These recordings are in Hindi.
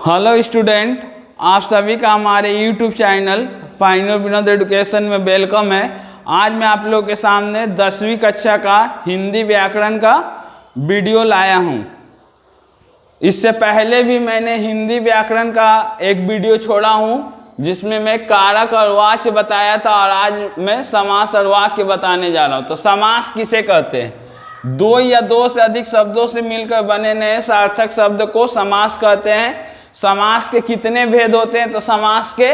हेलो स्टूडेंट, आप सभी का हमारे YouTube channel pioneer Vinod education में वेलकम है। आज मैं आप लोगों के सामने 10वीं कक्षा का हिंदी व्याकरण का वीडियो लाया हूं। इससे पहले भी मैंने हिंदी व्याकरण का एक वीडियो छोड़ा हूं जिसमें मैं कारक और वाच्य बताया था, और आज मैं समास और वाक्य बताने जा रहा हूं। तो समास किसे कहते हैं? दो या दो से अधिक शब्दों से मिलकर बने नए सार्थक शब्द को समास कहते हैं। समास के कितने भेद होते हैं? तो समास के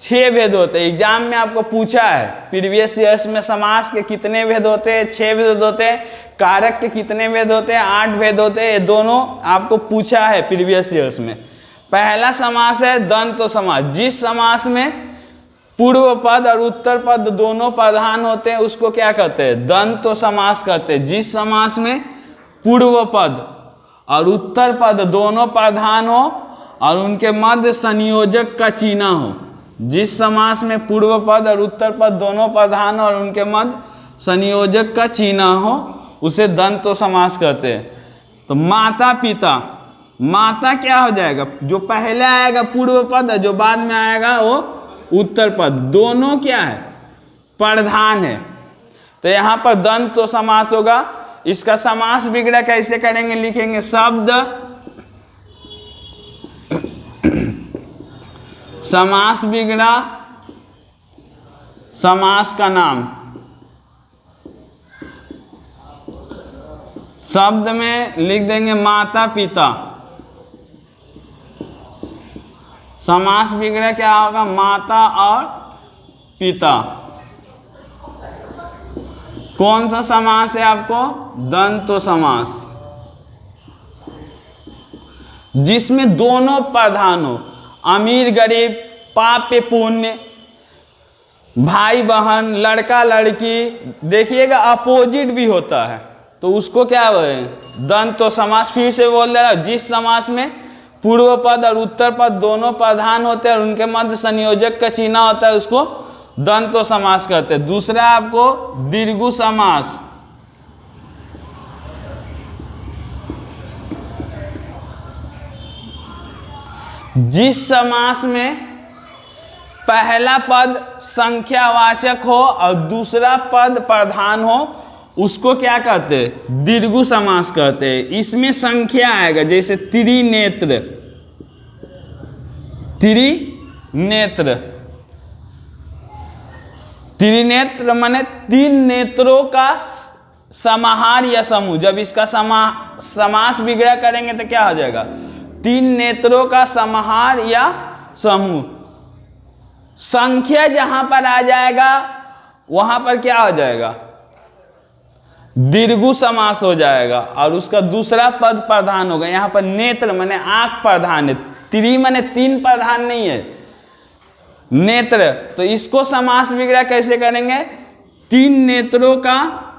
6 भेद होते हैं। एग्जाम में आपको पूछा है प्रीवियस ईयर्स में समास के कितने भेद होते हैं? 6 भेद होते हैं। कारक के कितने भेद होते हैं? 8 भेद होते हैं। ये दोनों आपको पूछा है प्रीवियस ईयर्स में। पहला समास है द्वंद्व समास। जिस समास में पूर्व पद और उत्तर पद दोनों प्रधान होते हैं उसको क्या कहते हैं? द्वंद्व समास कहते हैं। जिस समास में पूर्व पद और उत्तर पद दोनों प्रधान हो और उनके मध्य संयोजक का चिन्ह हो। जिस समास में पूर्व पद और उत्तर पद दोनों प्रधान हो और उनके मध्य संयोजक का चिन्ह हो उसे द्वंद्व समास कहते हैं। तो माता पिता, माता क्या हो जाएगा? जो पहले आएगा पूर्व पद और जो बाद में आएगा वो उत्तर पद, दोनों क्या है? प्रधान है। तो यहाँ पर द्वंद्व समास होगा। इसका समास विग्रह कैसे करेंगे? लिखेंगे शब्द समास विग्रह समास का नाम। शब्द में लिख देंगे माता पिता। समास विग्रह क्या होगा? माता और पिता। कौन सा समास है आपको? द्वंद्व समास, जिसमें दोनों प्रधान हो। अमीर गरीब, पाप पुण्य, भाई बहन, लड़का लड़की, देखिएगा अपोजिट भी होता है तो उसको क्या है? द्वंद्व समास। फिर से बोल दे रहा हूं, जिस समास में पूर्व पद और उत्तर पद दोनों प्रधान होते हैं और उनके मध्य संयोजक का चिन्ह होता है उसको द्वंद्व समास कहते हैं। दूसरा आपको दीर्घ समास। जिस समास में पहला पद संख्यावाचक हो और दूसरा पद प्रधान हो उसको क्या कहते हैं? दीर्घ समास कहते हैं। इसमें संख्या आएगा, जैसे त्रिनेत्र। त्रिनेत्र, त्रिनेत्र माने 3 नेत्रों का समाहार या समूह। जब इसका समास विग्रह करेंगे तो क्या हो जाएगा? 3 नेत्रों का समाहार या समूह। संख्या जहां पर आ जाएगा वहां पर क्या हो जाएगा? दीर्घ समास हो जाएगा और उसका दूसरा पद प्रधान होगा। यहां पर नेत्र माने आंख प्रधान है, त्रि माने 3 प्रधान नहीं है, नेत्र। तो इसको समास विग्रह कैसे करेंगे? 3 नेत्रों का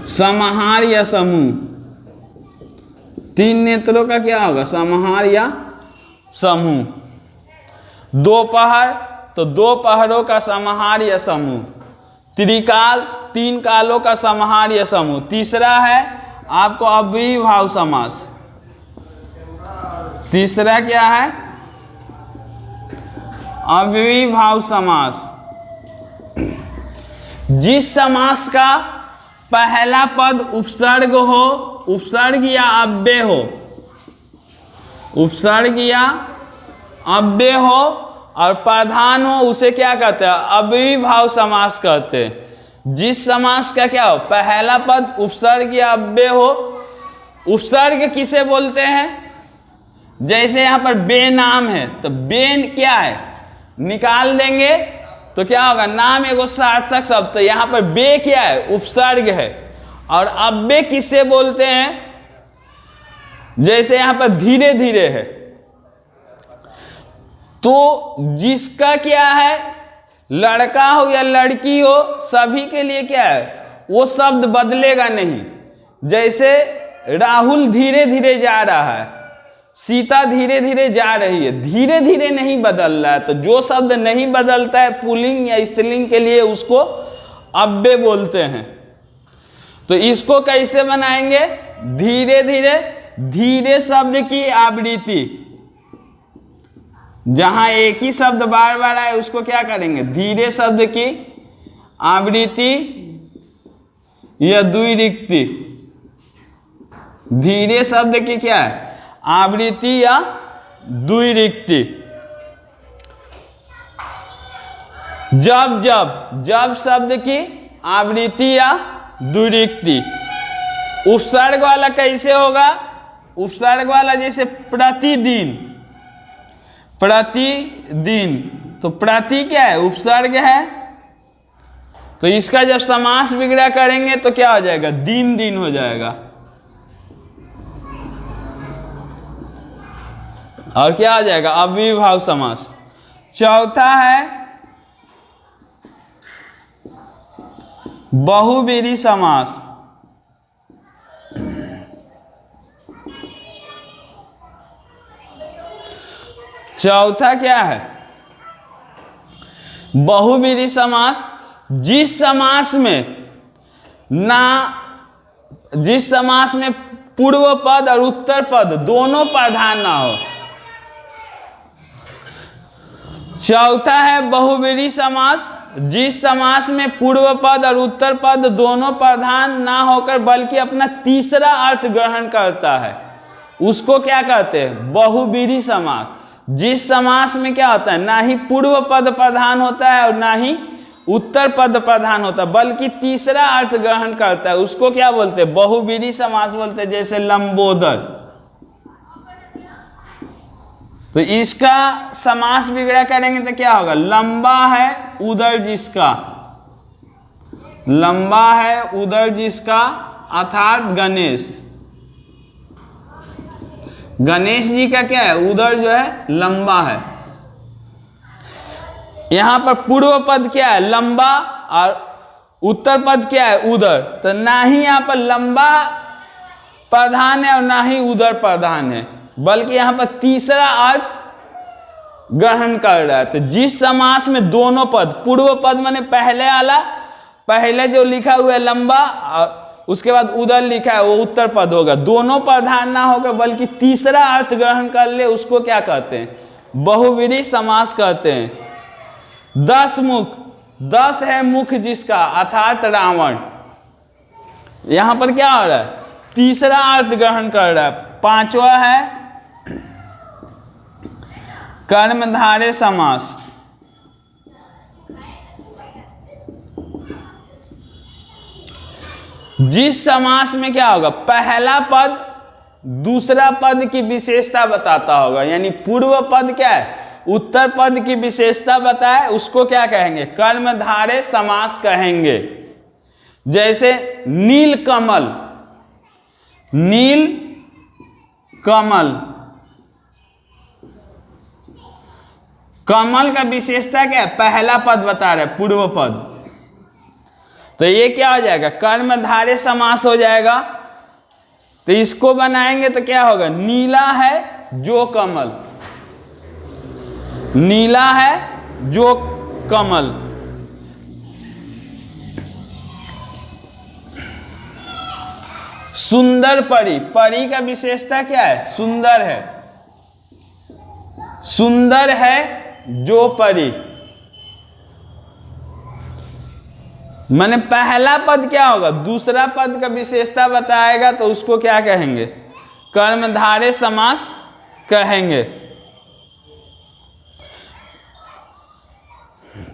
समाहार या समूह। 3 नेत्रों का क्या होगा? समाहार या समूह। दोपहर, तो 2 पहरों का समाहार या समूह। त्रिकाल, 3 कालों का समाहार या समूह। तीसरा है आपको अव्ययीभाव समास। तीसरा क्या है? अव्ययीभाव समास। जिस समास का पहला पद उपसर्ग हो, उपसर्ग या अव्यय हो, उपसर्ग या अव्यय हो और प्रधान हो उसे क्या कहते हैं? अव्ययीभाव समास कहते हैं। जिस समास का क्या हो? पहला पद उपसर्ग या अव्यय हो। उपसर्ग किसे बोलते हैं? जैसे यहाँ पर बे नाम है तो बेन क्या है? निकाल देंगे तो क्या होगा? नाम एगो सार्थक शब्द। तो यहाँ पर बे क्या है? उपसर्ग है। और अव्यय किससे बोलते हैं? जैसे यहाँ पर धीरे धीरे है तो जिसका क्या है? लड़का हो या लड़की हो सभी के लिए क्या है? वो शब्द बदलेगा नहीं। जैसे राहुल धीरे धीरे जा रहा है, सीता धीरे धीरे जा रही है, धीरे धीरे नहीं बदल रहा है। तो जो शब्द नहीं बदलता है पुल्लिंग या स्त्रीलिंग के लिए उसको अव्यय बोलते हैं। तो तो इसको कैसे बनाएंगे? धीरे धीरे, धीरे शब्द की आवृत्ति, जहां एक ही शब्द बार बार आए उसको क्या करेंगे? धीरे शब्द की आवृत्ति या द्विरिक्ति। धीरे शब्द की क्या है? आवृत्ति या द्विरिक्ति। जब जब, जब शब्द की आवृत्ति या द्विरिक्ति। उपसर्ग वाला कैसे होगा? उपसर्ग वाला जैसे प्रतिदिन, प्रतिदिन, तो प्रति क्या है? उपसर्ग है। तो इसका जब समास विग्रह करेंगे तो क्या हो जाएगा? दिन दिन हो जाएगा। और क्या आ जाएगा? अव्ययीभाव समास। चौथा है बहुव्रीहि समास। चौथा क्या है? बहुव्रीहि समास। जिस समास में जिस समास में पूर्व पद और उत्तर पद दोनों प्रधान ना हो। चौथा है बहुव्रीहि समास। जिस समास में पूर्व पद और उत्तर पद दोनों प्रधान ना होकर बल्कि अपना तीसरा अर्थ ग्रहण करता है, उसको क्या कहते हैं? बहुव्रीहि समास। जिस समास में क्या होता है? ना ही पूर्व पद प्रधान होता है और ना ही उत्तर पद प्रधान होता है, बल्कि तीसरा अर्थ ग्रहण करता है, उसको क्या बोलते हैं? बहुव्रीहि समास बोलते हैं। जैसे लंबोदर। तो इसका समास विग्रह करेंगे तो क्या होगा? लंबा है उदर जिसका, लंबा है उदर जिसका, अर्थात गणेश। गणेश जी का क्या है? उदर जो है लंबा है। यहां पर पूर्व पद क्या है? लंबा, और उत्तर पद क्या है? उदर। तो ना ही यहां पर लंबा प्रधान है और ना ही उदर प्रधान है, बल्कि यहां पर तीसरा अर्थ ग्रहण कर रहा है। तो जिस समास में दोनों पद, पूर्व पद माने पहले वाला, पहले जो लिखा हुआ है लंबा और उसके बाद उदर लिखा है वो उत्तर पद होगा, दोनों प्रधान ना होगा बल्कि तीसरा अर्थ ग्रहण कर ले, उसको क्या कहते हैं? बहुव्रीहि समास कहते हैं। 10 मुख, 10 है मुख जिसका, अर्थात रावण। यहां पर क्या हो रहा है? तीसरा अर्थ ग्रहण कर रहा है। पांचवा है कर्मधारय समास। जिस समास में क्या होगा? पहला पद दूसरा पद की विशेषता बताता होगा, यानी पूर्व पद क्या है? उत्तर पद की विशेषता बताए, उसको क्या कहेंगे? कर्मधारय समास कहेंगे। जैसे नील कमल, नील कमल, कमल का विशेषता क्या है? पहला पद बता रहे, पूर्व पद। तो ये क्या हो जाएगा? कर्मधारय समास हो जाएगा। तो इसको बनाएंगे तो क्या होगा? नीला है जो कमल, नीला है जो कमल। सुंदर परी, परी का विशेषता क्या है? सुंदर है, सुंदर है जो परी। माने पहला पद क्या होगा? दूसरा पद का विशेषता बताएगा, तो उसको क्या कहेंगे? कर्मधारय समास कहेंगे।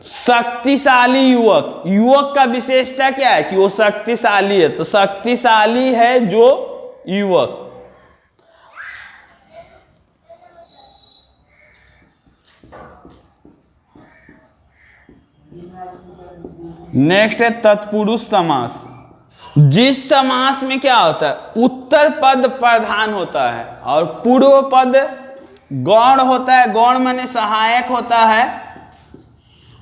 शक्तिशाली युवक, युवक का विशेषता क्या है? कि वो शक्तिशाली है, तो शक्तिशाली है जो युवक। नेक्स्ट है तत्पुरुष समास। जिस समास में क्या होता है? उत्तर पद प्रधान होता है और पूर्व पद गौण होता है, गौण माने सहायक होता है,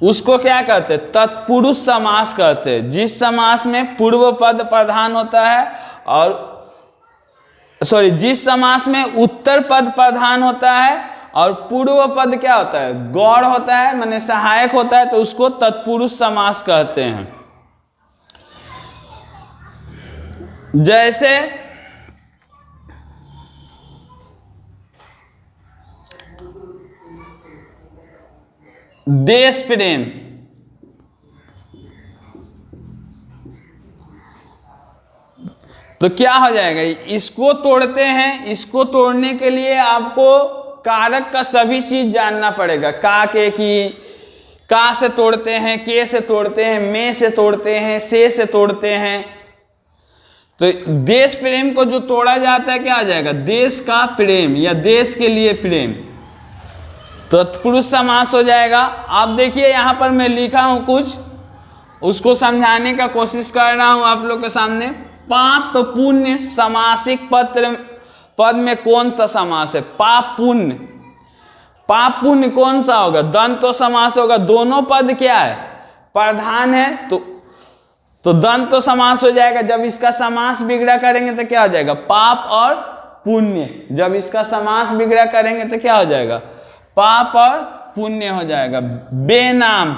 उसको क्या कहते हैं? तत्पुरुष समास कहते हैं। जिस समास में पूर्व पद प्रधान होता है और जिस समास में उत्तर पद प्रधान होता है और पूर्व पद क्या होता है? गौण होता है, माने सहायक होता है, तो उसको तत्पुरुष समास कहते हैं। जैसे देश प्रेम, तो क्या हो जाएगा, इसको तोड़ते हैं। इसको तोड़ने के लिए आपको कारक का सभी चीज जानना पड़ेगा। का के की, का से तोड़ते हैं, के से तोड़ते हैं, में से तोड़ते हैं, से तोड़ते हैं। तो देश प्रेम को जो तोड़ा जाता है क्या आ जाएगा, देश का प्रेम या देश के लिए प्रेम, तो तत्पुरुष समास हो जाएगा। आप देखिए यहाँ पर मैं लिखा हूं कुछ, उसको समझाने का कोशिश कर रहा हूं आप लोग के सामने। पाप पुण्य समासिक पद में कौन सा समास है, पाप पुण्य। पाप पुण्य कौन सा होगा, दंतो समास होगा। दोनों पद क्या है, प्रधान है, तो दंतो समास हो जाएगा। जब इसका समास बिगड़ा करेंगे तो क्या हो जाएगा, पाप और पुण्य। जब इसका समास बिगड़ा करेंगे तो क्या हो जाएगा, पाप और पुण्य हो जाएगा। बेनाम,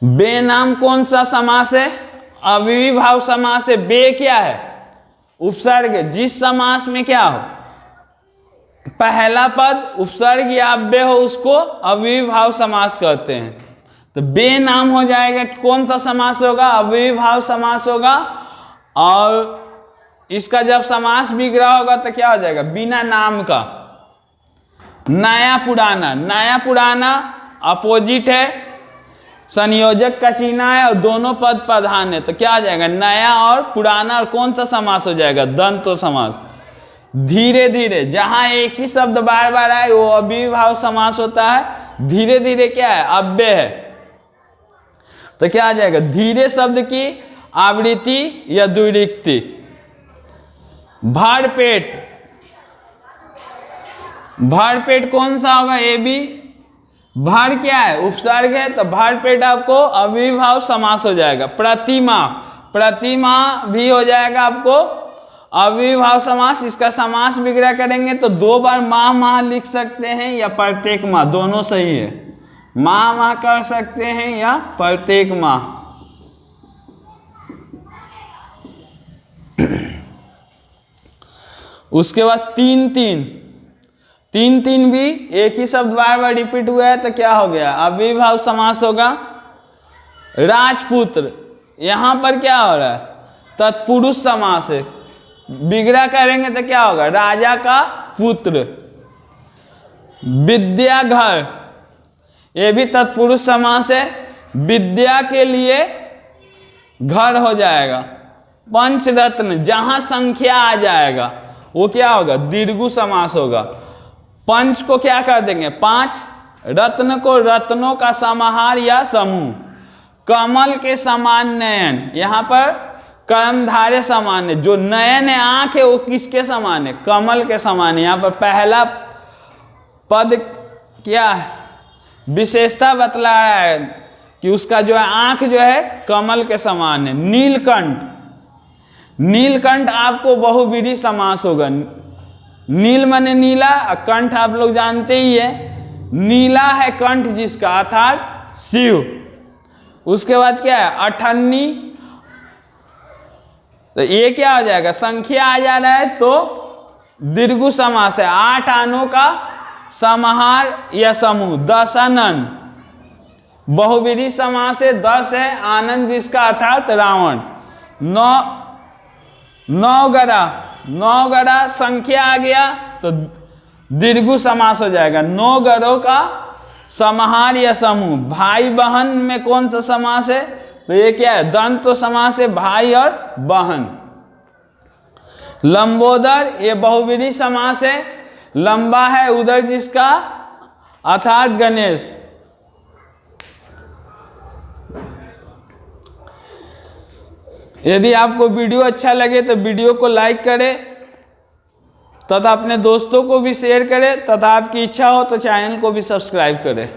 बेनाम कौन सा समास है, अव्ययीभाव समास है। बे क्या है, उपसर्ग। जिस समास में क्या हो, पहला पद उपसर्ग या अव्यय हो, उसको अव्ययीभाव समास कहते हैं। तो बेनाम हो जाएगा, कौन सा समास होगा, अव्ययीभाव समास होगा। और इसका जब समास बिगड़ा होगा तो क्या हो जाएगा, बिना नाम का। नया पुराना, नया पुराना अपोजिट है, संयोजक का चिन्ह है और दोनों पद प्रधान है, तो क्या आ जाएगा, नया और पुराना। और कौन सा समास हो जाएगा, दंतो समास। धीरे धीरे, जहां एक ही शब्द बार बार आए वो अव्ययीभाव समास होता है। धीरे धीरे क्या है, अव्यय है, तो क्या आ जाएगा, धीरे शब्द की आवृत्ति या द्विरुक्ति। भरपेट, भरपेट कौन सा होगा, ए बी। भर क्या है, उपसर्ग है, तो भरपेट आपको अव्ययीभाव समास हो जाएगा। प्रतिमा, प्रतिमा भी हो जाएगा आपको अव्ययीभाव समास। इसका समास बिगड़ा करेंगे तो दो बार माह माह लिख सकते हैं या प्रत्येक माह, दोनों सही है। माह माह कर सकते हैं या प्रत्येक माह। उसके बाद तीन तीन, तीन तीन भी एक ही शब्द बार बार रिपीट हुआ है तो क्या हो गया, अव्ययीभाव समास होगा। राजपुत्र, यहां पर क्या हो रहा है, तत्पुरुष समास है। बिगड़ा करेंगे तो क्या होगा, राजा का पुत्र। विद्याघर, ये भी तत्पुरुष समास है, विद्या के लिए घर हो जाएगा। पंचरत्न, जहां संख्या आ जाएगा वो क्या होगा, दीर्घु समास होगा। पंच को क्या कर देंगे, पांच। रत्न को रत्नों का समाहार या समूह। कमल के समान नयन, यहाँ पर कर्मधारय समान है। जो नयन है, आंख है, वो किसके समान है, कमल के समान है। यहाँ पर पहला पद क्या है, विशेषता बतला रहा है कि उसका जो है आंख जो है कमल के समान है। नीलकंठ, नीलकंठ आपको बहुविधि समास होगा। नील माने नीला, कंठ आप लोग जानते ही है, नीला है कंठ जिसका, अर्थात शिव। उसके बाद क्या है, अठन्नी, तो ये क्या हो जाएगा, संख्या आ जा रहा है तो दीर्घु समास है। 8 आनों का समाहार या समूह। दशानन, बहुविधि समास है, 10 है, आनंद जिसका अर्थात रावण। नौगरा, नौगरा संख्या आ गया तो दीर्घु समास हो जाएगा। नौगरों का समाहार या समूह। भाई बहन में कौन सा समास है, तो ये क्या है, दंतो समास है, भाई और बहन। लंबोदर, ये बहुविधि समास है, लंबा है उधर जिसका अर्थात गणेश। यदि आपको वीडियो अच्छा लगे तो वीडियो को लाइक करें तथा अपने दोस्तों को भी शेयर करें तथा आपकी इच्छा हो तो चैनल को भी सब्सक्राइब करें।